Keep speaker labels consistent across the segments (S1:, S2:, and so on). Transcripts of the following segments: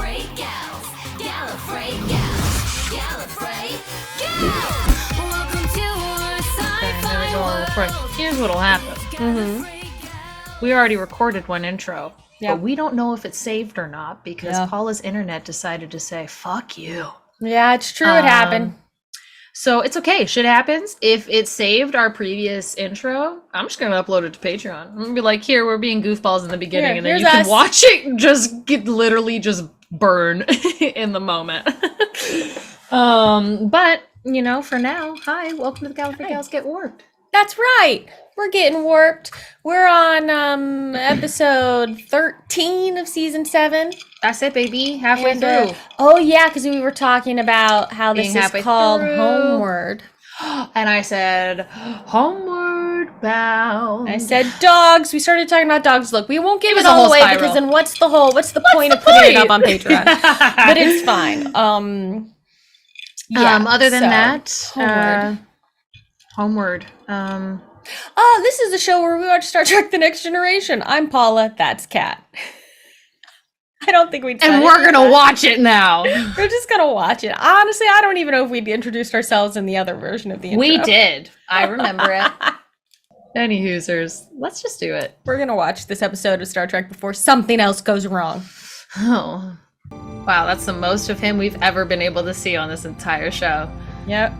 S1: Gallifrey gals. Gallifrey gals. Gallifrey gals. Welcome to our sci-fi world.
S2: Here's what'll happen. We already recorded one intro, but we don't know if it's saved or not because Paula's internet decided to say, fuck you.
S3: Yeah, it's true. It happened.
S2: So it's okay. Shit happens. If it saved our previous intro, I'm just going to upload it to Patreon. I'm going to be like, here, we're being goofballs in the beginning, and then you can watch it just literally just burn in the moment. But, you know, for now, hi, welcome to the Gallifrey Gals Get Warped.
S3: That's right. We're getting warped. We're on episode 13 of season 7.
S2: That's it, baby. Halfway through.
S3: Oh, yeah, because we were talking about how this is called Homeward.
S2: And I said, Homeward Bound.
S3: I said dogs. We started talking about dogs. Look, we won't give it all away because then what's the point of putting it up on Patreon? But it's fine.
S2: Other than that, Homeward.
S3: This is the show where we watch Star Trek The Next Generation. I'm Paula. That's Kat. I don't think we'd.
S2: And we're gonna watch it now.
S3: We're just gonna watch it. Honestly, I don't even know if we'd introduced ourselves in the other version of the intro.
S2: We did. I remember it. Any hoosers. Let's just do it.
S3: We're gonna watch this episode of Star Trek before something else goes wrong.
S2: Oh. Wow, that's the most of him we've ever been able to see on this entire show.
S3: Yep.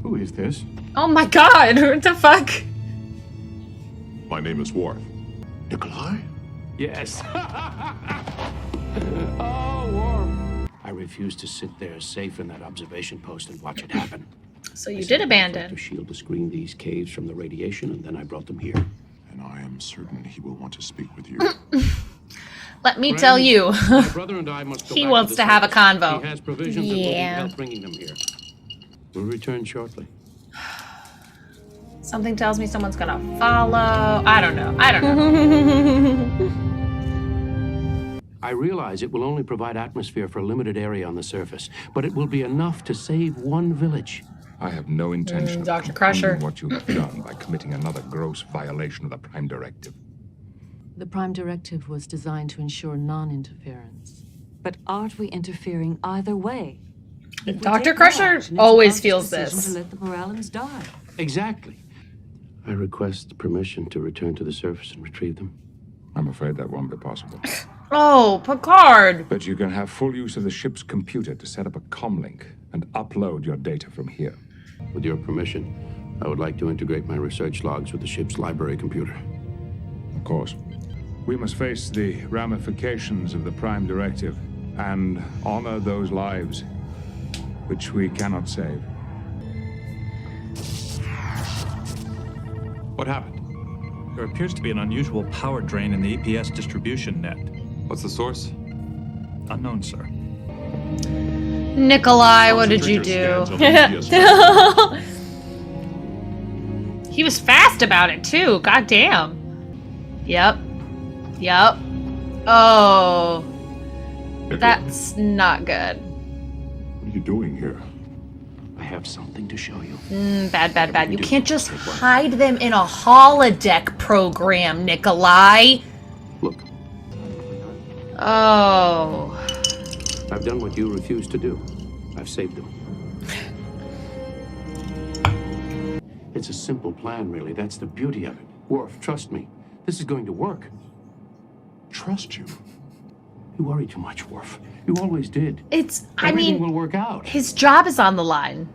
S4: Who is this?
S2: Oh my god, what the fuck?
S4: My name is Worf. Nikolai?
S5: Yes. Oh, Worf. I refuse to sit there safe in that observation post and watch it happen.
S2: So you did abandon.
S5: To shield to screen these caves from the radiation, and then I brought them here.
S4: And I am certain he will want to speak with you.
S2: Let me tell you,
S5: My brother and I must go
S2: he
S5: back
S2: wants to
S5: the
S2: have a
S5: surface.
S2: convo.
S5: He has provisions that will help bringing them here. We'll return shortly.
S2: Something tells me someone's gonna follow. I don't know.
S5: I realize it will only provide atmosphere for a limited area on the surface, but it will be enough to save one village.
S6: I have no intention
S2: Dr.
S6: of
S2: Crusher.
S6: compounding what you have done by committing another gross violation of the Prime Directive.
S7: The Prime Directive was designed to ensure non-interference. But aren't we interfering either way?
S2: Dr. Crusher always feels this.
S7: To let the Morallans die.
S5: Exactly. I request permission to return to the surface and retrieve them.
S6: I'm afraid that won't be possible.
S2: Oh, Picard.
S6: But you can have full use of the ship's computer to set up a comlink and upload your data from here.
S5: With your permission, I would like to integrate my research logs with the ship's library computer.
S6: Of course. We must face the ramifications of the Prime Directive and honor those lives which we cannot save.
S8: What happened? There appears to be an unusual power drain in the EPS distribution net.
S9: What's the source?
S8: Unknown, sir.
S2: Nikolai, what did you do? He was fast about it too. God damn. Yep. Oh. That's not good.
S4: What are you doing here?
S5: I have something to show you.
S2: Bad. You can't just hide them in a holodeck program, Nikolai.
S5: Look.
S2: Oh.
S5: I've done what you refused to do. I've saved them. It's a simple plan, really. That's the beauty of it. Worf, trust me. This is going to work.
S4: Trust you?
S5: You worry too much, Worf. You always did.
S2: Everything
S5: will work out.
S2: His job is on the line.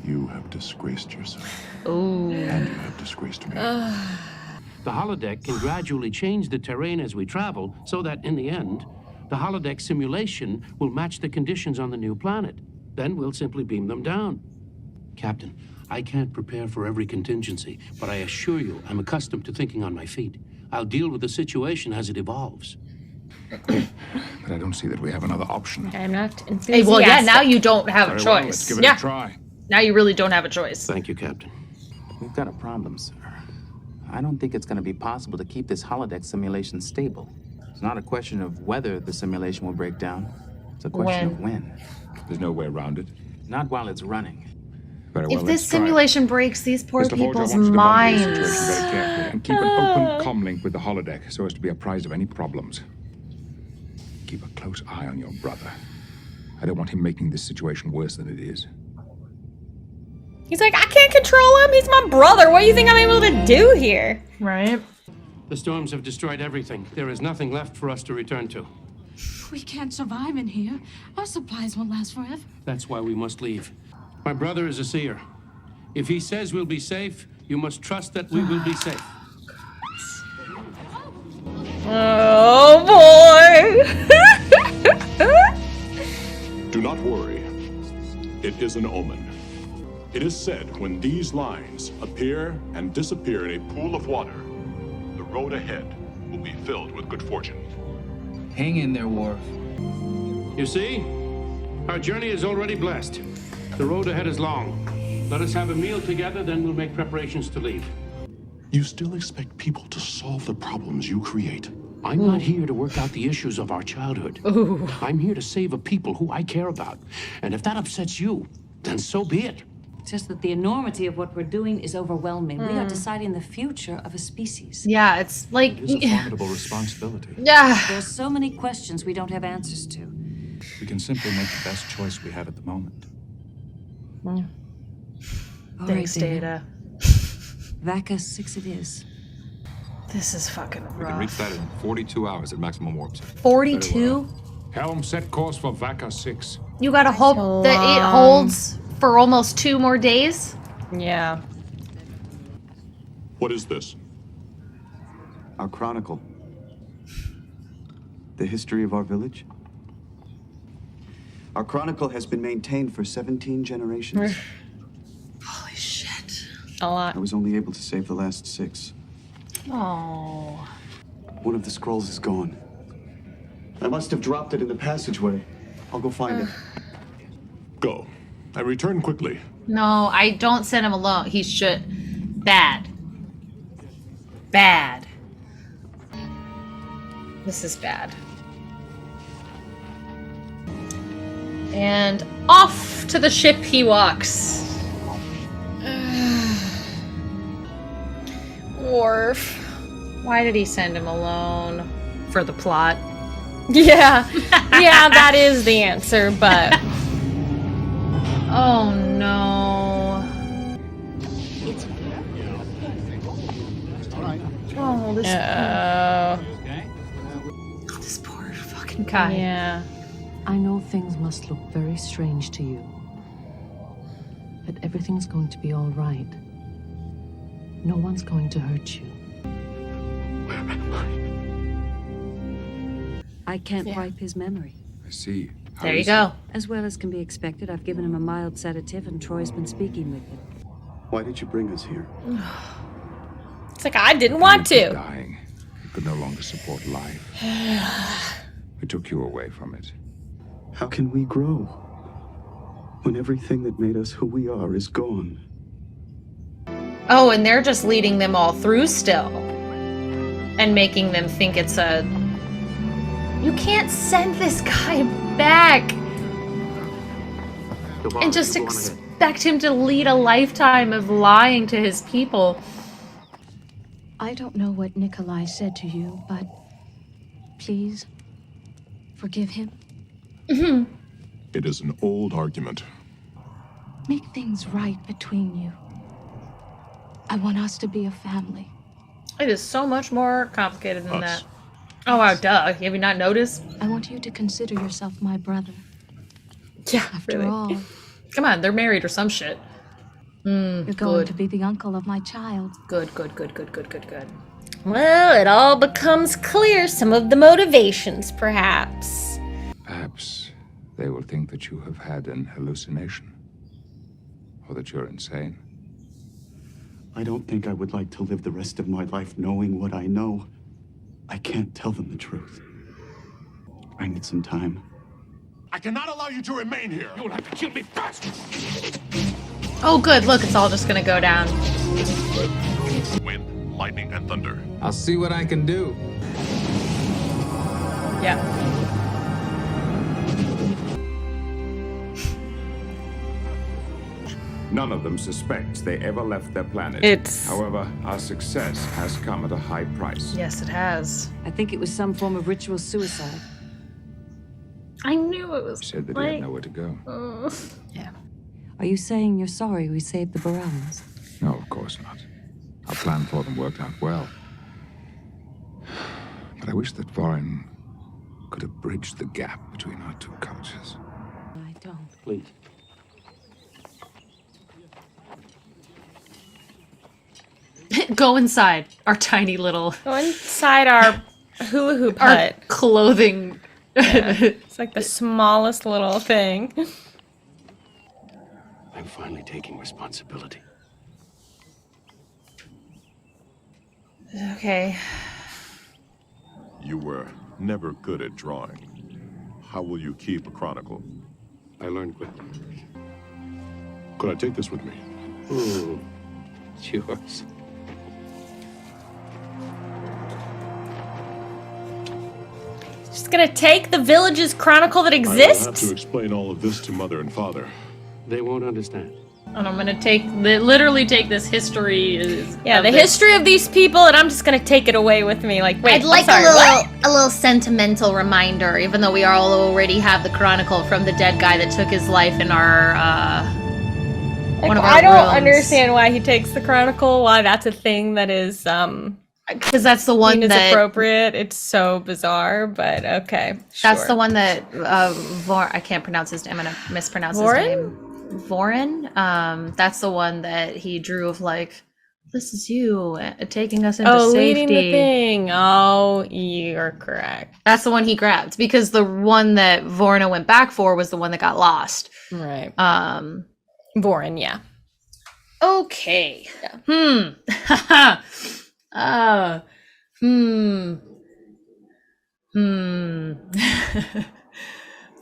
S4: You have disgraced yourself.
S2: Ooh.
S4: And you have disgraced me.
S5: The holodeck can gradually change the terrain as we travel, so that, in the end, the holodeck simulation will match the conditions on the new planet. Then we'll simply beam them down. Captain, I can't prepare for every contingency, but I assure you I'm accustomed to thinking on my feet. I'll deal with the situation as it evolves.
S6: But I don't see that we have another option.
S3: I'm not enthusiastic.
S2: Hey, well, yeah, now you don't have a
S6: Very well,
S2: choice.
S6: let's give it a try.
S2: Now you really don't have a choice.
S5: Thank you, Captain.
S10: We've got a problem, sir. I don't think it's going to be possible to keep this holodeck simulation stable. It's not a question of whether the simulation will break down. It's a question of when.
S6: There's no way around it.
S10: Not while it's running.
S6: Very well,
S2: If this
S6: let's try.
S2: simulation breaks these poor
S6: Mr. Forge, I
S2: people's
S6: want you to monitor the
S2: minds.
S6: situation very carefully and keep an open comlink with the holodeck so as to be apprised of any problems. keep a close eye on your brother. I don't want him making this situation worse than it is.
S3: He's like, I can't control him. He's my brother. What do you think I'm able to do here?
S2: Right.
S5: The storms have destroyed everything. There is nothing left for us to return to.
S1: We can't survive in here. Our supplies won't last forever.
S5: That's why we must leave. My brother is a seer. If he says we'll be safe, you must trust that we will be safe.
S3: Oh boy!
S4: Do not worry. It is an omen. It is said when these lines appear and disappear in a pool of water, the road ahead will be filled with good fortune.
S10: Hang in there, Worf.
S5: You see? Our journey is already blessed. The road ahead is long. Let us have a meal together, then we'll make preparations to leave.
S4: You still expect people to solve the problems you create.
S5: I'm not here to work out the issues of our childhood.
S2: Ooh.
S5: I'm here to save a people who I care about. And if that upsets you, then so be it.
S7: It's just that the enormity of what we're doing is overwhelming. We are deciding the future of a species.
S2: Yeah, it's like...
S8: It is a formidable responsibility.
S2: Yeah.
S7: There's so many questions we don't have answers to.
S8: We can simply make the best choice we have at the moment.
S7: All
S2: Thanks,
S7: right, David.
S2: Data.
S7: VACA 6 it is.
S2: This is fucking rough.
S9: We can reach that in 42 hours at maximum warp speed.
S2: 42?
S6: Helm, set course for VACA 6.
S2: You gotta hope that it holds for almost 2 more days?
S3: Yeah.
S4: What is this?
S11: Our chronicle. The history of our village. Our chronicle has been maintained for 17 generations.
S2: Holy shit.
S3: A lot.
S11: I was only able to save the last 6.
S2: Oh.
S11: One of the scrolls is gone. I must have dropped it in the passageway. I'll go find it.
S4: Go. And return quickly.
S2: No, I don't send him alone. He should. Bad. Bad. This is bad. And off to the ship he walks. Worf. Why did he send him alone? For the plot.
S3: Yeah. Yeah, that is the answer, but...
S2: Oh no. Oh, this poor fucking guy.
S3: Yeah.
S7: I know things must look very strange to you. But everything's going to be all right. No one's going to hurt you. I can't wipe his memory.
S6: I see. How
S2: There you
S6: is
S2: go.
S7: As well as can be expected, I've given him a mild sedative and Troy's been speaking with him.
S11: Why did you bring us here?
S3: It's like, I didn't want
S6: He was
S3: to.
S6: dying. He could no longer support life. We took you away from it.
S11: How can we grow when everything that made us who we are is gone?
S2: Oh, and they're just leading them all through still. And making them think it's a... You can't send this guy back. And just expect him to lead a lifetime of lying to his people.
S1: I don't know what Nikolai said to you, but please forgive him.
S4: It is an old argument.
S1: Make things right between you. I want us to be a family.
S2: It is so much more complicated than
S4: Us.
S2: that. Oh, wow, duh. Have you not noticed?
S1: I want you to consider yourself my brother.
S2: Yeah,
S1: After all,
S2: Come on, they're married or some shit.
S1: you're going to be the uncle of my child.
S2: Good.
S3: Well, it all becomes clear. Some of the motivations, perhaps.
S6: Perhaps they will think that you have had an hallucination. Or that you're insane.
S11: I don't think I would like to live the rest of my life knowing what I know. I can't tell them the truth. I need some time.
S4: I cannot allow you to remain here.
S5: You'll have to kill me first.
S2: Oh, good. Look, it's all just gonna go down.
S4: Wind, lightning, and thunder.
S10: I'll see what I can do.
S3: Yeah.
S6: None of them suspects they ever left their planet. However, our success has come at a high price.
S2: Yes, it has.
S7: I think it was some form of ritual suicide.
S2: I knew it was.
S6: Said that he had nowhere to go.
S3: Yeah.
S12: Are you saying you're sorry we saved the Barons?
S6: No, of course not. Our plan for them worked out well. But I wish that Vorin could have bridged the gap between our two cultures.
S12: I don't.
S5: Please.
S2: Go inside our tiny little.
S3: Go inside our hula hoop
S2: our
S3: hut.
S2: Clothing.
S3: Yeah. It's like the smallest little thing.
S5: I'm finally taking responsibility.
S2: Okay.
S4: You were never good at drawing. How will you keep a chronicle?
S5: I learned quickly.
S4: Could I take this with me?
S5: It's yours.
S3: Just gonna take the village's chronicle that
S4: I will have
S3: exists?
S4: to explain all of this to Mother and Father.
S5: They won't understand.
S2: And I'm gonna literally take this history.
S3: The history of these people, and I'm just gonna take it away with me. Like, wait,
S2: I'd like
S3: I'm sorry,
S2: a little sentimental reminder, even though we all already have the chronicle from the dead guy that took his life in our one of our
S3: I don't
S2: rooms.
S3: understand why he takes the chronicle. Why that's a thing that is
S2: because that's the one that
S3: appropriate. It's so bizarre, but okay.
S2: That's
S3: sure.
S2: the one that I can't pronounce his name. I'm gonna mispronounce his name. Vorin. That's the one that he drew of like, this is you taking us into safety.
S3: Leading the thing. Oh, you're correct.
S2: That's the one he grabbed because the one that Vorna went back for was the one that got lost.
S3: Right. Vorin, yeah.
S2: Okay.
S3: Yeah.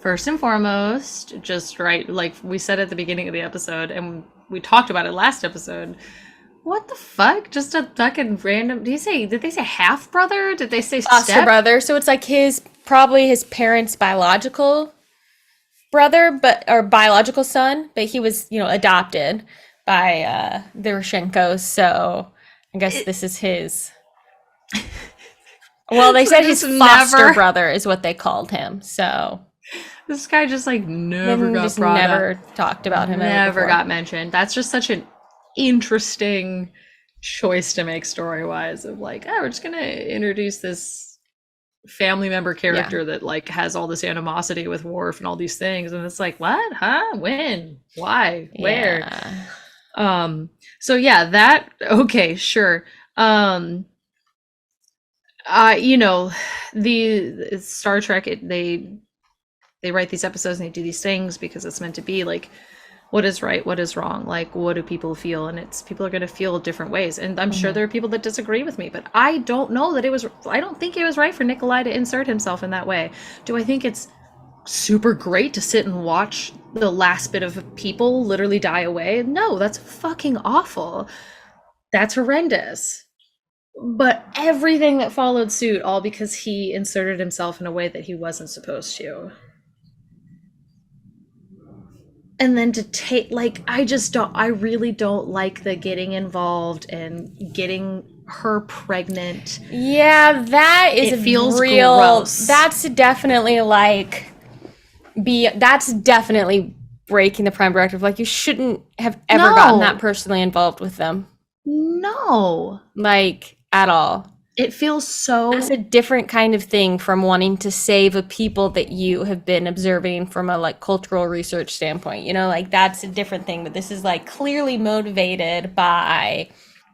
S2: First and foremost, just right, like we said at the beginning of the episode, and we talked about it last episode. What the fuck? Just a fucking random. Did they say half brother? Did they say
S3: foster brother? So it's like probably his parents' biological brother, or biological son, but he was, adopted by the Roshenkos. So I guess this is his. Well, they said his foster brother is what they called him. So
S2: this guy just like never
S3: talked about him.
S2: Never got mentioned. That's just such an interesting choice to make story-wise of like, oh, we're just gonna introduce this family member character that like has all this animosity with Worf and all these things, and it's like, what? Huh? When? Why? Where?
S3: Yeah.
S2: So yeah, that okay, sure. The Star Trek, they write these episodes and they do these things because it's meant to be like, what is right, what is wrong, like what do people feel, and people are going to feel different ways, and I'm sure there are people that disagree with me, but I don't think it was right for Nikolai to insert himself in that way. Do I think it's super great to sit and watch the last bit of people literally die away? No, that's fucking awful. That's horrendous. But everything that followed suit, all because he inserted himself in a way that he wasn't supposed to. And then to take, like, I really don't like the getting involved and getting her pregnant.
S3: Yeah, that is
S2: feels
S3: real.
S2: Gross.
S3: That's definitely that's definitely breaking the Prime Directive. Like, you shouldn't have ever gotten that personally involved with them.
S2: No.
S3: Like, at all.
S2: It feels so...
S3: That's a different kind of thing from wanting to save a people that you have been observing from a, like, cultural research standpoint. Like, that's a different thing. But this is, like, clearly motivated by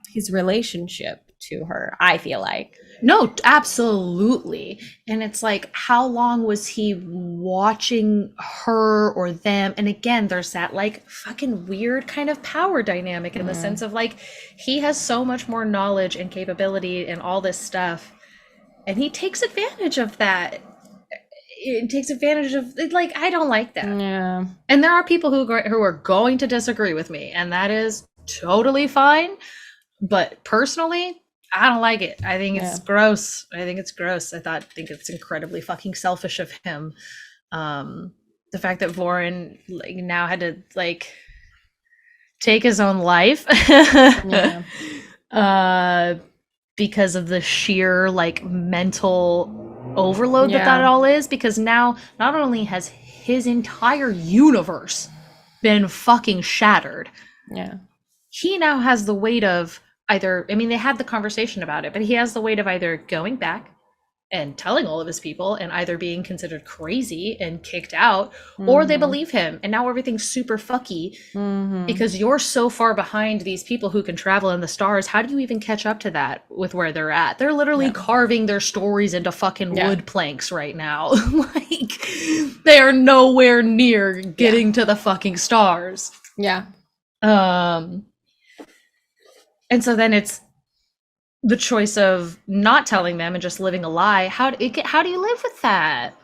S3: his relationship to her, I feel like.
S2: No, absolutely. And it's like, how long was he watching her or them? And again, there's that like fucking weird kind of power dynamic in the sense of like, he has so much more knowledge and capability and all this stuff, and he takes advantage of that. It takes advantage of like, I don't like that.
S3: Yeah.
S2: And there are people who are going to disagree with me, and that is totally fine. But personally, I don't like it. I think it's gross. I think it's gross. I think it's incredibly fucking selfish of him. The fact that Vorin like now had to like take his own life because of the sheer like mental overload that all is, because now not only has his entire universe been fucking shattered, he now has the weight of either, I mean, they had the conversation about it, but he has the weight of either going back and telling all of his people and either being considered crazy and kicked out, or they believe him. And now everything's super fucky because you're so far behind these people who can travel in the stars. How do you even catch up to that with where they're at? They're literally carving their stories into fucking wood planks right now. Like, they are nowhere near getting to the fucking stars. And so then it's the choice of not telling them and just living a lie. How do you live with that?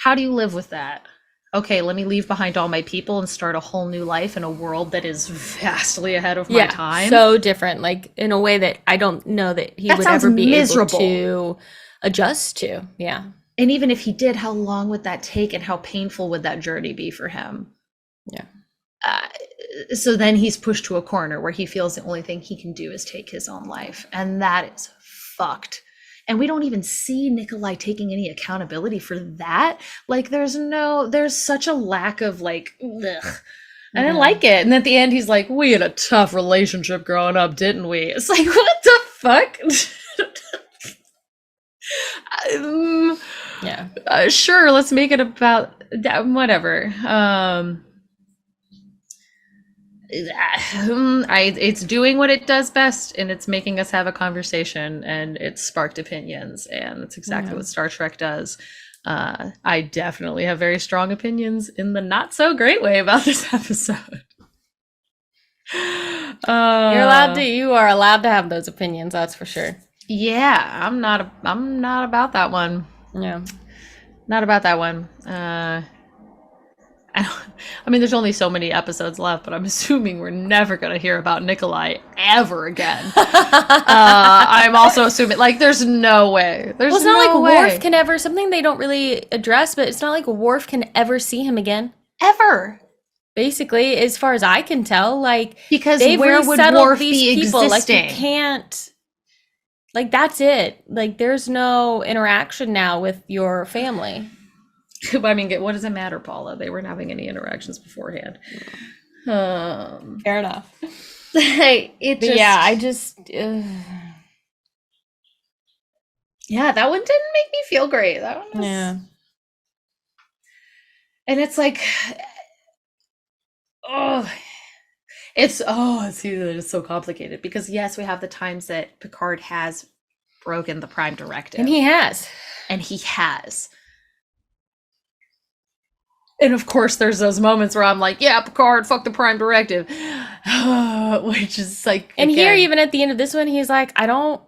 S2: How do you live with that? Okay, let me leave behind all my people and start a whole new life in a world that is vastly ahead of my time.
S3: So different, like in a way that I don't know that he would ever be able to adjust to. Yeah.
S2: And even if he did, how long would that take and how painful would that journey be for him?
S3: Yeah.
S2: So then he's pushed to a corner where he feels the only thing he can do is take his own life. And that is fucked. And we don't even see Nikolai taking any accountability for that. Like, there's such a lack of like, ugh. I didn't like it. And at the end, he's like, we had a tough relationship growing up, didn't we? It's like, what the fuck? Sure, let's make it about that, whatever. It's doing what it does best, and it's making us have a conversation, and it's sparked opinions, and it's exactly what Star Trek does. I definitely have very strong opinions in the not so great way about this episode.
S3: You are allowed to have those opinions, that's for sure.
S2: Yeah, I'm not about that one.
S3: Yeah.
S2: Not about that one. I mean, there's only so many episodes left, but I'm assuming we're never going to hear about Nikolai ever again. I'm also assuming, like, there's no way.
S3: It's not like Worf can ever, something they don't really address, but it's not like Worf can ever see him again.
S2: Ever.
S3: Basically, as far as I can tell, like,
S2: because
S3: they've
S2: where would Worf be
S3: people.
S2: existing?
S3: Like, you can't, like, that's it. Like, there's no interaction now with your family.
S2: I mean, what does it matter, Paula? They weren't having any interactions beforehand.
S3: Fair enough.
S2: Yeah, that one didn't make me feel great. That one was... And it's like, it's so complicated because yes, we have the times that Picard has broken the Prime Directive,
S3: and he has.
S2: And of course, there's those moments where I'm like, yeah, Picard, fuck the Prime Directive. Which is like...
S3: And again, here, even at the end of this one, he's like, I don't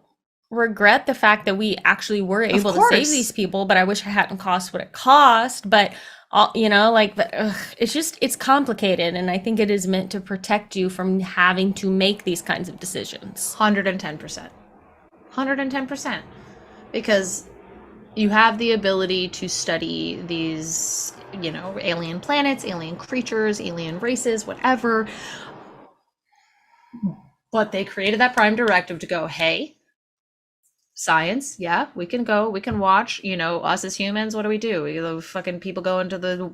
S3: regret the fact that we actually were able to save these people, but I wish it hadn't cost what it cost. But, it's complicated. And I think it is meant to protect you from having to make these kinds of decisions.
S2: 110%. 110%. Because you have the ability to study these... alien planets, alien creatures, alien races, whatever. But they created that Prime Directive to go, hey, science, yeah, we can go, we can watch, us as humans, what do? The fucking people go into the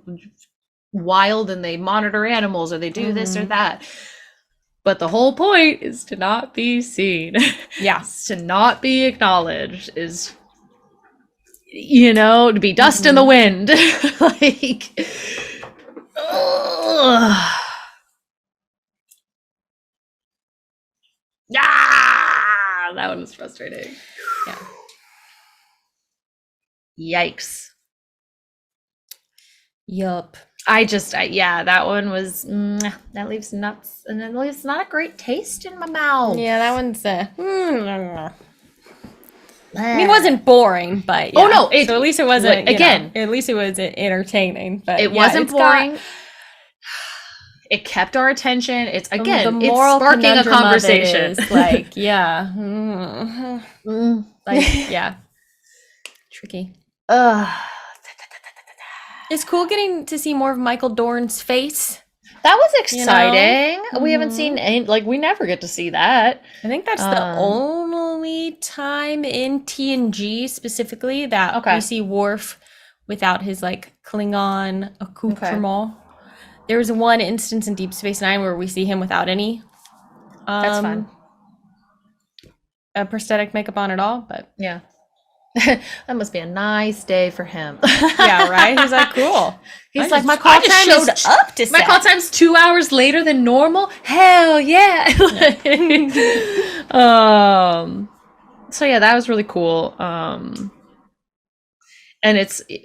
S2: wild and they monitor animals or they do this or that. But the whole point is to not be seen.
S3: Yeah.
S2: To not be acknowledged is... to be dust in the wind. Like, that one was frustrating. Yeah. Yikes.
S3: Yup.
S2: That one was, that leaves nuts, and it leaves not a great taste in my mouth.
S3: Yeah, that one's, I mean, it wasn't boring, but yeah.
S2: Oh no!
S3: So at least it wasn't.
S2: At
S3: least it was entertaining. But
S2: it wasn't boring. It kept our attention. It's
S3: the moral
S2: it's sparking a conversation.
S3: Like, tricky. It's cool getting to see more of Michael Dorn's face.
S2: That was exciting.
S3: You know?
S2: We haven't seen any, like, we never get to see that.
S3: I think that's the only time in TNG specifically that we see Worf without his like Klingon accoutrement. There was one instance in Deep Space Nine where we see him without any
S2: that's fun.
S3: Prosthetic makeup on at all, but
S2: yeah. That must be a nice day for him.
S3: Yeah, right? He's like, cool.
S2: He's like, my call time
S3: showed up to
S2: my call time's 2 hours later than normal. Hell yeah. So yeah, that was really cool. And it's it's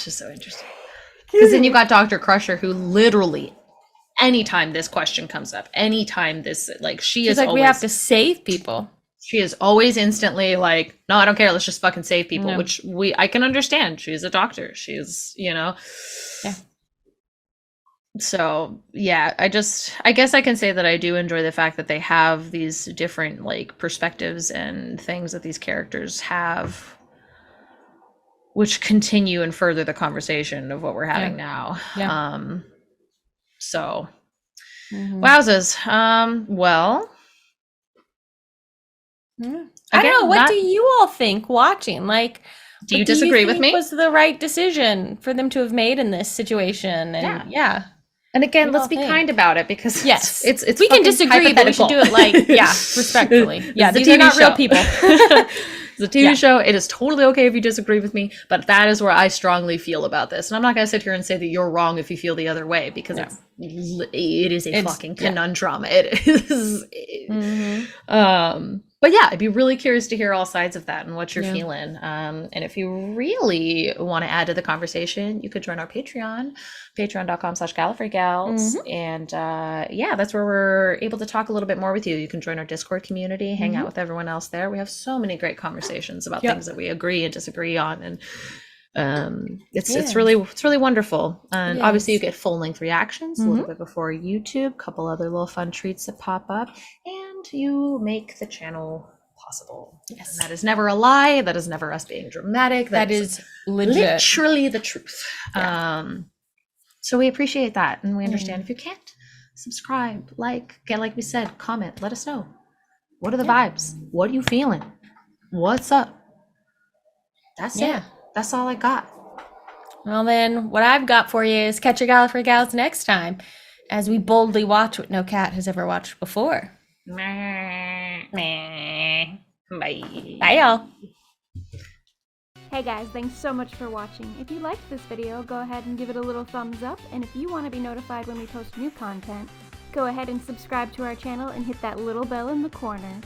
S2: just so interesting. Because then you got Dr. Crusher, who literally, anytime this question comes up, anytime this, like, she's like,
S3: always, we have to save people.
S2: She is always instantly like, no, I don't care. Let's just fucking save people, which I can understand. She's a doctor. She's, yeah. So yeah, I guess I can say that I do enjoy the fact that they have these different like perspectives and things that these characters have, which continue and further the conversation of what we're having now. So wowzers. Well,
S3: I don't know. What do you all think watching? Like,
S2: do you disagree with me?
S3: Was the right decision for them to have made in this situation? And
S2: and again, let's be kind about it, because it's
S3: we can disagree, but we should do it like respectfully. Yeah, these are not real people.
S2: It's a TV show. It is totally okay if you disagree with me, but that is where I strongly feel about this. And I'm not going to sit here and say that you're wrong if you feel the other way, because it is a fucking conundrum. It is. But yeah, I'd be really curious to hear all sides of that and what you're feeling. And if you really want to add to the conversation, you could join our Patreon, patreon.com/GallifreyGals. And that's where we're able to talk a little bit more with you. You can join our Discord community, hang out with everyone else there. We have so many great conversations about things that we agree and disagree on. And it's really wonderful. And obviously you get full-length reactions a little bit before YouTube, a couple other little fun treats that pop up, and you make the channel possible. And that is never a lie. That is never us being dramatic.
S3: That is legit.
S2: Literally the truth. So we appreciate that, and we understand if you can't subscribe, like we said, comment, let us know. What are the vibes? What are you feeling? What's up? That's it. That's all I got.
S3: Well, then, what I've got for you is catch your Gallifrey Gals next time, as we boldly watch what no cat has ever watched before.
S2: Bye.
S3: Bye, y'all.
S13: Hey guys, thanks so much for watching. If you liked this video, go ahead and give it a little thumbs up, and if you want to be notified when we post new content, go ahead and subscribe to our channel and hit that little bell in the corner.